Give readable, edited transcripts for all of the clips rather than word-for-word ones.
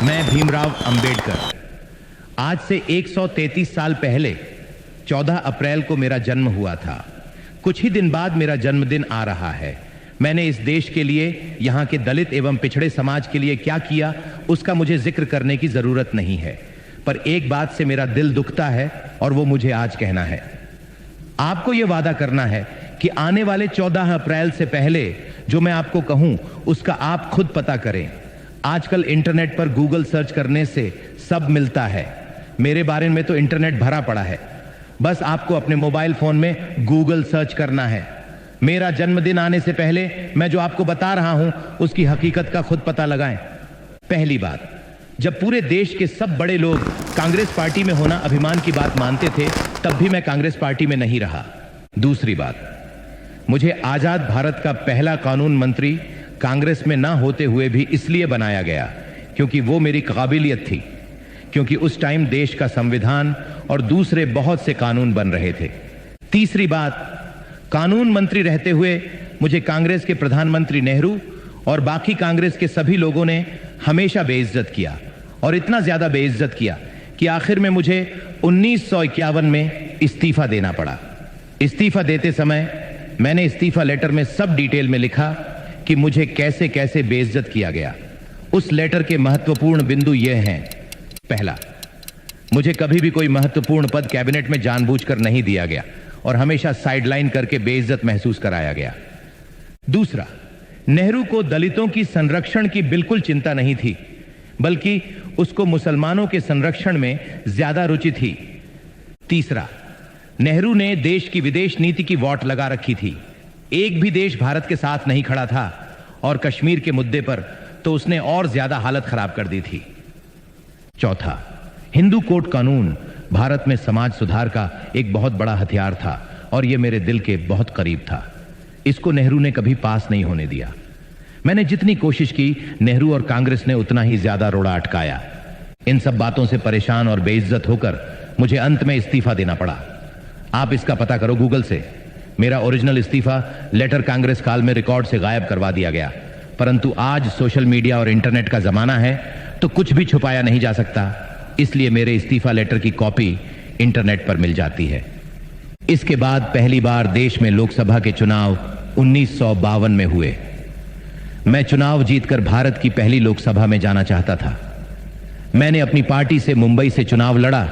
मैं भीमराव अंबेडकर। आज से 133 साल पहले 14 अप्रैल को मेरा जन्म हुआ था। कुछ ही दिन बाद मेरा जन्मदिन आ रहा है। मैंने इस देश के लिए, यहाँ के दलित एवं पिछड़े समाज के लिए क्या किया, उसका मुझे जिक्र करने की जरूरत नहीं है। पर एक बात से मेरा दिल दुखता है और वो मुझे आज कहना है। आपको ये वादा करना है कि आने वाले 14 अप्रैल से पहले जो मैं आपको कहूं उसका आप खुद पता करें। आजकल इंटरनेट पर गूगल सर्च करने से सब मिलता है। मेरे बारे में तो इंटरनेट भरा पड़ा है। बस आपको अपने मोबाइल फोन में गूगल सर्च करना है। मेरा जन्मदिन आने से पहले मैं जो आपको बता रहा हूं उसकी हकीकत का खुद पता लगाएं। पहली बात, जब पूरे देश के सब बड़े लोग कांग्रेस पार्टी में होना अभिमान की बात मानते थे, तब भी मैं कांग्रेस पार्टी में नहीं रहा। दूसरी बात, मुझे आजाद भारत का पहला कानून मंत्री कांग्रेस में ना होते हुए भी इसलिए बनाया गया क्योंकि वो मेरी काबिलियत थी, क्योंकि उस टाइम देश का संविधान और दूसरे बहुत से कानून बन रहे थे। तीसरी बात, कानून मंत्री रहते हुए मुझे कांग्रेस के प्रधानमंत्री नेहरू और बाकी कांग्रेस के सभी लोगों ने हमेशा बेइज्जत किया, और इतना ज्यादा बेइज्जत किया कि आखिर में मुझे 1951 में इस्तीफा देना पड़ा। इस्तीफा देते समय मैंने इस्तीफा लेटर में सब डिटेल में लिखा कि मुझे कैसे कैसे बेइज्जत किया गया। उस लेटर के महत्वपूर्ण बिंदु ये हैं। पहला, मुझे कभी भी कोई महत्वपूर्ण पद कैबिनेट में जानबूझकर नहीं दिया गया और हमेशा साइडलाइन करके बेइज्जत महसूस कराया गया। दूसरा, नेहरू को दलितों की संरक्षण की बिल्कुल चिंता नहीं थी, बल्कि उसको मुसलमानों के संरक्षण में ज्यादा रुचि थी। तीसरा, नेहरू ने देश की विदेश नीति की वॉट लगा रखी थी। एक भी देश भारत के साथ नहीं खड़ा था, और कश्मीर के मुद्दे पर तो उसने और ज्यादा हालत खराब कर दी थी। चौथा, हिंदू कोड कानून भारत में समाज सुधार का एक बहुत बड़ा हथियार था और यह मेरे दिल के बहुत करीब था। इसको नेहरू ने कभी पास नहीं होने दिया। मैंने जितनी कोशिश की, नेहरू और कांग्रेस ने उतना ही ज्यादा रोड़ा अटकाया। इन सब बातों से परेशान और बेइज्जत होकर मुझे अंत में इस्तीफा देना पड़ा। आप इसका पता करो गूगल से। मेरा ओरिजिनल इस्तीफा लेटर कांग्रेस काल में रिकॉर्ड से गायब करवा दिया गया, परंतु आज सोशल मीडिया और इंटरनेट का जमाना है तो कुछ भी छुपाया नहीं जा सकता। इसलिए मेरे इस्तीफा लेटर की कॉपी इंटरनेट पर मिल जाती है। इसके बाद पहली बार देश में लोकसभा के चुनाव 1952 में हुए। मैं चुनाव जीतकर भारत की पहली लोकसभा में जाना चाहता था। मैंने अपनी पार्टी से मुंबई से चुनाव लड़ा।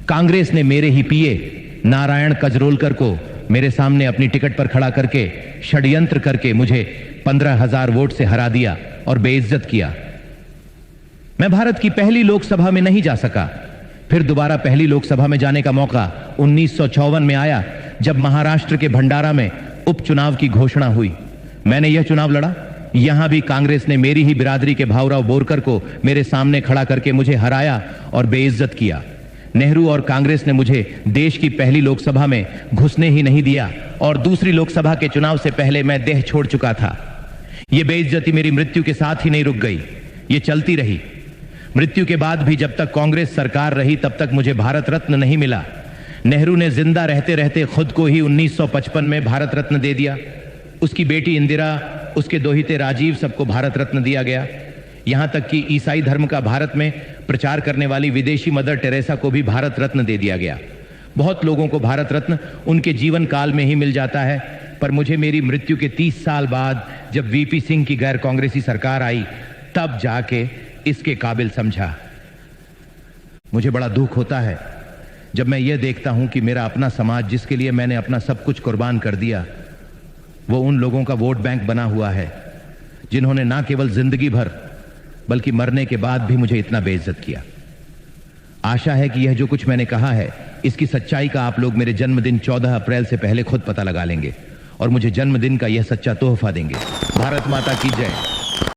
कांग्रेस ने मेरे ही पीए नारायण कजरोलकर को मेरे सामने अपनी टिकट पर खड़ा करके षड्यंत्र करके मुझे 15,000 वोट से हरा दिया और बेइज्जत किया। मैं भारत की पहली लोकसभा में नहीं जा सका। फिर दोबारा पहली लोकसभा में जाने का मौका 1954 में आया, जब महाराष्ट्र के भंडारा में उपचुनाव की घोषणा हुई। मैंने यह चुनाव लड़ा। यहां भी कांग्रेस ने मेरी ही बिरादरी के भाऊराव बोरकर को मेरे सामने खड़ा करके मुझे हराया और बेइज्जत किया। नेहरू और कांग्रेस ने मुझे देश की पहली लोकसभा में घुसने ही नहीं दिया, और दूसरी लोकसभा के चुनाव से पहले मैं देह छोड़ चुका था। यह बेइज्जती मेरी मृत्यु के साथ ही नहीं रुक गई, ये चलती रही। मृत्यु के बाद भी जब तक कांग्रेस सरकार रही तब तक मुझे भारत रत्न नहीं मिला। नेहरू ने जिंदा रहते रहते खुद को ही 1955 में भारत रत्न दे दिया। उसकी बेटी इंदिरा, उसके दोहिते राजीव, सबको भारत रत्न दिया गया। यहां तक कि ईसाई धर्म का भारत में प्रचार करने वाली विदेशी मदर टेरेसा को भी भारत रत्न दे दिया गया। बहुत लोगों को भारत रत्न उनके जीवन काल में ही मिल जाता है, पर मुझे मेरी मृत्यु के 30 साल बाद जब वीपी सिंह की गैर कांग्रेसी सरकार आई, तब जाके इसके काबिल समझा। मुझे बड़ा दुख होता है जब मैं ये देखता हूं कि मेरा अपना समाज, जिसके लिए मैंने अपना सब कुछ कुर्बान कर दिया, वो उन लोगों का वोट बैंक बना हुआ है जिन्होंने ना केवल जिंदगी भर बल्कि मरने के बाद भी मुझे इतना बेइज्जत किया। आशा है कि यह जो कुछ मैंने कहा है, इसकी सच्चाई का आप लोग मेरे जन्मदिन 14 अप्रैल से पहले खुद पता लगा लेंगे और मुझे जन्मदिन का यह सच्चा तोहफा देंगे। भारत माता की जय।